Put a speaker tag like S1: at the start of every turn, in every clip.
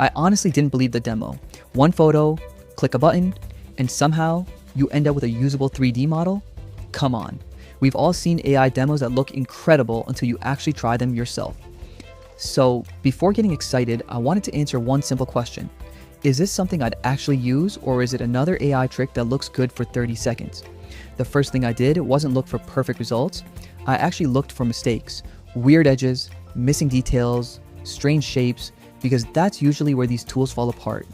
S1: I honestly didn't believe the demo. One photo, click a button, and somehow you end up with a usable 3D model? Come on. We've all seen AI demos that look incredible until you actually try them yourself. So before getting excited, I wanted to answer one simple question. Is this something I'd actually use, or is it another AI trick that looks good for 30 seconds? The first thing I did wasn't look for perfect results. I actually looked for mistakes, weird edges, missing details, strange shapes, because that's usually where these tools fall apart.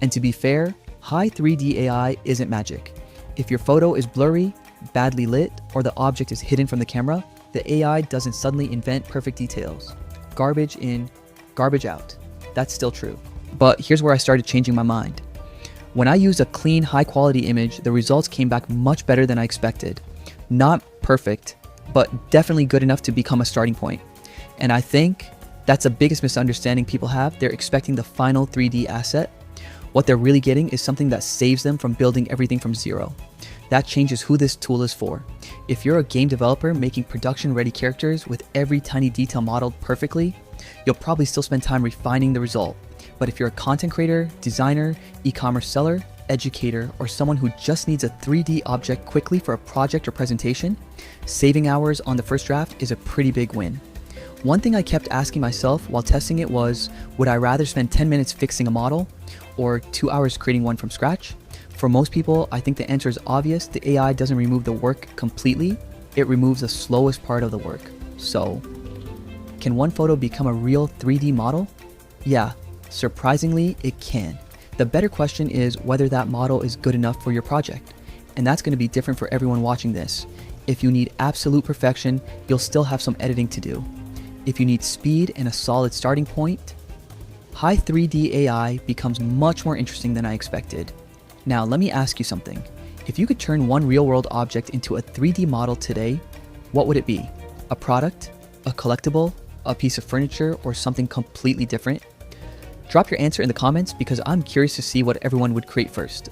S1: And to be fair, Hi3D AI isn't magic. If your photo is blurry, badly lit, or the object is hidden from the camera, the AI doesn't suddenly invent perfect details. Garbage in, garbage out. That's still true. But here's where I started changing my mind. When I used a clean, high-quality image, the results came back much better than I expected. Not perfect, but definitely good enough to become a starting point. And I think that's the biggest misunderstanding people have. They're expecting the final 3D asset. What they're really getting is something that saves them from building everything from zero. That changes who this tool is for. If you're a game developer making production-ready characters with every tiny detail modeled perfectly, you'll probably still spend time refining the result. But if you're a content creator, designer, e-commerce seller, educator, or someone who just needs a 3D object quickly for a project or presentation, saving hours on the first draft is a pretty big win. One thing I kept asking myself while testing it was, would I rather spend 10 minutes fixing a model or 2 hours creating one from scratch? For most people, I think the answer is obvious. The AI doesn't remove the work completely. It removes the slowest part of the work. So, can one photo become a real 3D model? Yeah, surprisingly, it can. The better question is whether that model is good enough for your project. And that's going to be different for everyone watching this. If you need absolute perfection, you'll still have some editing to do. If you need speed and a solid starting point, Hi3D AI becomes much more interesting than I expected. Now, let me ask you something. If you could turn one real-world object into a 3D model today, what would it be? A product? A collectible? A piece of furniture? Or something completely different? Drop your answer in the comments because I'm curious to see what everyone would create first.